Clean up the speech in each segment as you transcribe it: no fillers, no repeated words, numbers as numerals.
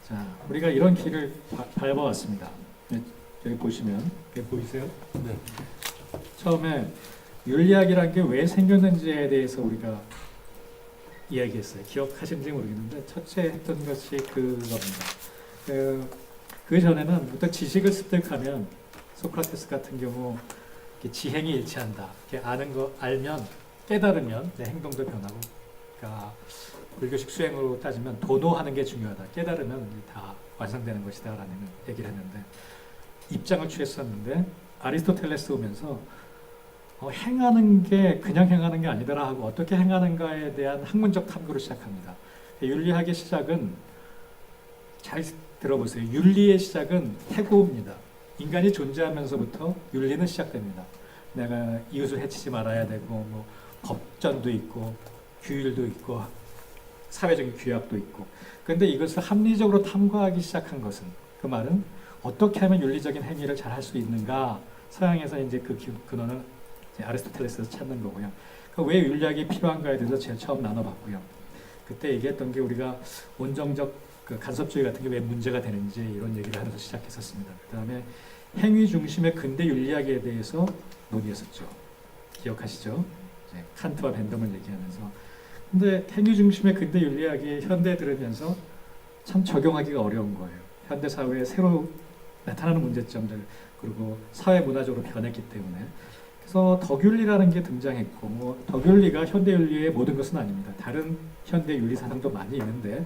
자, 우리가 이런 길을 밟아왔습니다. 네, 여기 보시면 여기 보이세요? 네. 처음에 윤리학이란 게 왜 생겼는지에 대해서 우리가 이야기했어요. 기억하시는지 모르겠는데 첫째 했던 것이 그겁니다. 그 전에는 어떤 지식을 습득하면 소크라테스 같은 경우 이렇게 지행이 일치한다. 이렇게 아는 거 알면 깨달으면 내 행동도 변하고, 그러니까 불교식 수행으로 따지면 도노하는 게 중요하다. 깨달으면 다 완성되는 것이다라는 얘기를 했는데 입장을 취했었는데 아리스토텔레스 오면서 행하는 게 그냥 행하는 게 아니더라 하고 어떻게 행하는가에 대한 학문적 탐구를 시작합니다. 윤리학의 시작은 잘 들어보세요. 윤리의 시작은 태고입니다. 인간이 존재하면서부터 윤리는 시작됩니다. 내가 이웃을 해치지 말아야 되고 뭐 법전도 있고 규율도 있고 사회적인 규약도 있고. 그런데 이것을 합리적으로 탐구하기 시작한 것은, 그 말은 어떻게 하면 윤리적인 행위를 잘 할 수 있는가. 서양에서 이제 그 근원을 아리스토텔레스에서 찾는 거고요. 그러니까 왜 윤리학이 필요한가에 대해서 제일 처음 나눠봤고요. 그때 얘기했던 게 우리가 온정적 그 간섭주의 같은 게 왜 문제가 되는지 이런 얘기를 하면서 시작했었습니다. 그 다음에 행위 중심의 근대 윤리학에 대해서 논의했었죠. 기억하시죠? 이제 칸트와 벤덤을 얘기하면서. 근데 행위 중심의 근대 윤리학이 현대에 들으면서 참 적용하기가 어려운 거예요. 현대 사회에 새로 나타나는 문제점들, 그리고 사회 문화적으로 변했기 때문에. 그래서 덕윤리라는 게 등장했고, 뭐 덕윤리가 현대 윤리의 모든 것은 아닙니다. 다른 현대 윤리 사상도 많이 있는데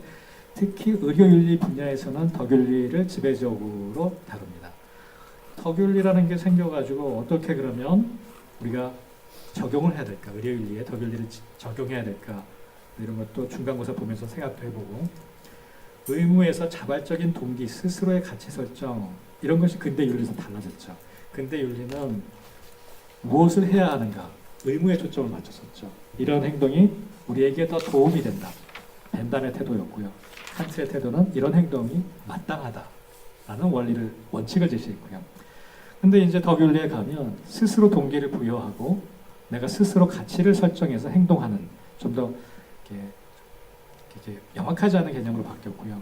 특히 의료윤리 분야에서는 덕윤리를 지배적으로 다룹니다. 덕윤리라는 게 생겨가지고 어떻게 그러면 우리가 적용을 해야 될까? 의료윤리에 덕윤리를 적용해야 될까? 이런 것도 중간고사 보면서 생각도 해보고, 의무에서 자발적인 동기, 스스로의 가치 설정, 이런 것이 근대 윤리에서 달라졌죠. 근대 윤리는 무엇을 해야 하는가, 의무에 초점을 맞췄었죠. 이런 행동이 우리에게 더 도움이 된다. 벤담의 태도였고요. 칸트의 태도는 이런 행동이 마땅하다라는 원칙을 제시했고요. 근데 이제 덕윤리에 가면 스스로 동기를 부여하고 내가 스스로 가치를 설정해서 행동하는, 좀 더 이렇게 명확하지 않은 개념으로 바뀌었고요.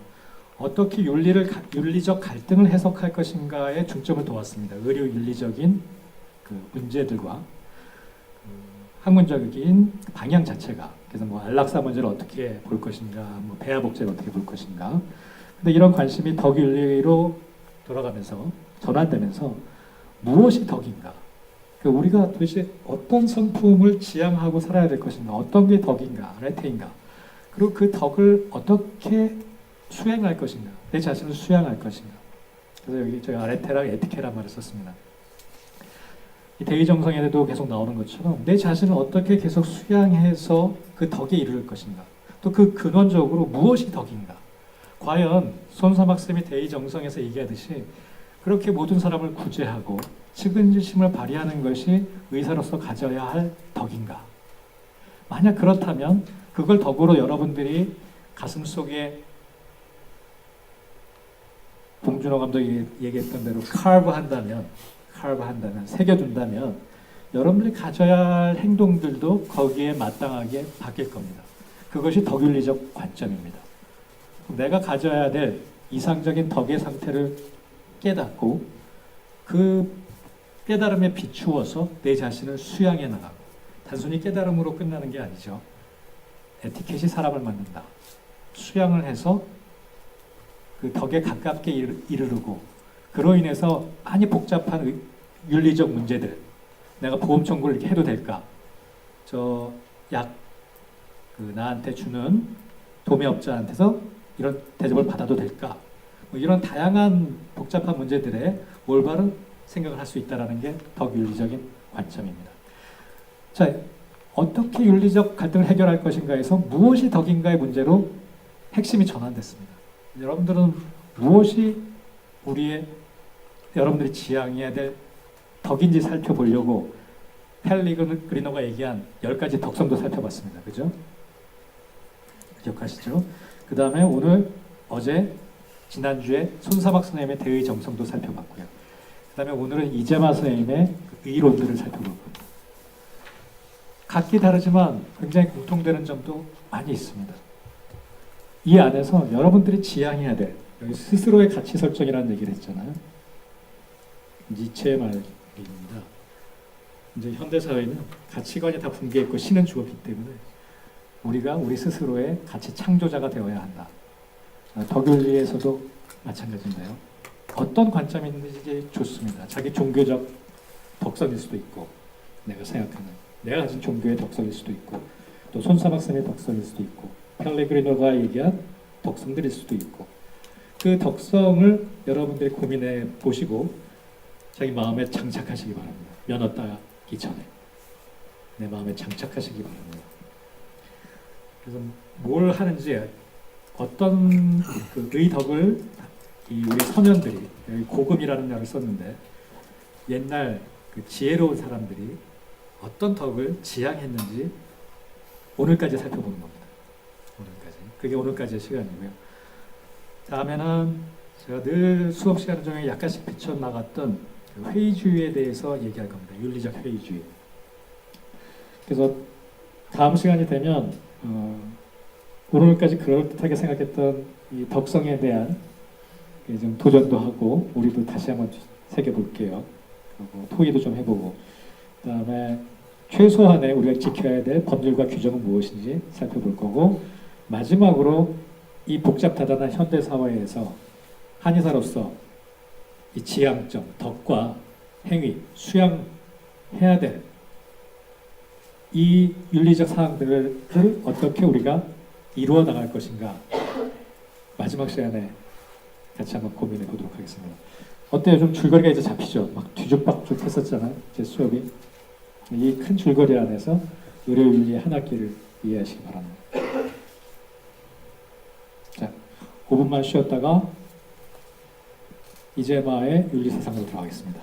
어떻게 윤리적 갈등을 해석할 것인가에 중점을 두었습니다. 의료 윤리적인 그 문제들과 학문적인 방향 자체가. 그래서 뭐 안락사 문제를 어떻게 볼 것인가, 뭐 배아 복제를 어떻게 볼 것인가. 근데 이런 관심이 덕윤리로 돌아가면서 전환되면서 무엇이 덕인가? 우리가 도대체 어떤 성품을 지향하고 살아야 될 것인가, 어떤 게 덕인가, 아레테인가, 그리고 그 덕을 어떻게 수행할 것인가, 내 자신을 수양할 것인가. 그래서 여기 제가 아레테랑 에티케란 말을 썼습니다. 이 대의정성에도 계속 나오는 것처럼 내 자신을 어떻게 계속 수양해서 그 덕에 이를 것인가, 또 그 근원적으로 무엇이 덕인가. 과연 손사막쌤이 대의정성에서 얘기하듯이 그렇게 모든 사람을 구제하고 측은지심을 발휘하는 것이 의사로서 가져야 할 덕인가? 만약 그렇다면 그걸 덕으로 여러분들이 가슴속에 봉준호 감독이 얘기했던 대로 카브 한다면, 새겨둔다면 여러분들이 가져야 할 행동들도 거기에 마땅하게 바뀔 겁니다. 그것이 덕윤리적 관점입니다. 내가 가져야 될 이상적인 덕의 상태를 깨닫고 그 깨달음에 비추어서 내 자신을 수양해 나가고, 단순히 깨달음으로 끝나는 게 아니죠. 에티켓이 사람을 만든다. 수양을 해서 그 덕에 가깝게 이르르고, 그로 인해서 많이 복잡한 윤리적 문제들, 내가 보험 청구를 이렇게 해도 될까? 저 약 나한테 주는 도매업자한테서 이런 대접을 받아도 될까? 뭐 이런 다양한 복잡한 문제들에 올바른 생각을 할 수 있다는 게 덕윤리적인 관점입니다. 자, 어떻게 윤리적 갈등을 해결할 것인가에서 무엇이 덕인가의 문제로 핵심이 전환됐습니다. 여러분들은 무엇이 여러분들이 지향해야 될 덕인지 살펴보려고 펠리그리노가 얘기한 10가지 덕성도 살펴봤습니다. 그죠? 기억하시죠? 그 다음에 지난주에 손사박 선생님의 대의 정성도 살펴봤고요. 그 다음에 오늘은 이재마 선생님의 의론들을 살펴볼 겁니다. 각기 다르지만 굉장히 공통되는 점도 많이 있습니다. 이 안에서 여러분들이 지향해야 될 여기 스스로의 가치 설정이라는 얘기를 했잖아요. 니체의 말입니다. 이제 현대 사회는 가치관이 다 붕괴했고 신은 죽었기 때문에 우리가 우리 스스로의 가치 창조자가 되어야 한다. 덕윤리에서도 마찬가지인데요. 어떤 관점이 있는지 좋습니다. 자기 종교적 덕성일 수도 있고, 내가 생각하는 내가 가진 종교의 덕성일 수도 있고, 또 손사박사의 덕성일 수도 있고, 펠레그리노가 얘기한 덕성들일 수도 있고, 그 덕성을 여러분들이 고민해 보시고 자기 마음에 장착하시기 바랍니다. 면허 따기 전에 내 마음에 장착하시기 바랍니다. 그래서 뭘 하는지 어떤 그 의덕을 우리 서면들이 여기 고금이라는 말을 썼는데 옛날 그 지혜로운 사람들이 어떤 덕을 지향했는지 오늘까지 살펴보는 겁니다. 오늘까지. 그게 오늘까지의 시간이고요. 다음에는 제가 늘 수업 시간 중에 약간씩 비춰나갔던 그 회의주의에 대해서 얘기할 겁니다. 윤리적 회의주의. 그래서 다음 시간이 되면 오늘까지 그럴듯하게 생각했던 이 덕성에 대한 좀 도전도 하고 우리도 다시 한번 새겨볼게요. 그리고 토의도 좀 해보고 그다음에 최소한의 우리가 지켜야 될 법률과 규정은 무엇인지 살펴볼 거고 마지막으로 이 복잡다단한 현대 사회에서 한의사로서 이 지향점, 덕과 행위, 수양해야 될 이 윤리적 사항들을 어떻게 우리가 이루어 나갈 것인가 마지막 시간에 같이 한번 고민해 보도록 하겠습니다. 어때요? 좀 줄거리가 이제 잡히죠? 막 뒤죽박죽 했었잖아요. 제 수업이. 이 큰 줄거리 안에서 의료윤리 한 학기를 이해하시기 바랍니다. 자, 5분만 쉬었다가 이재마의 윤리사상으로 들어가겠습니다.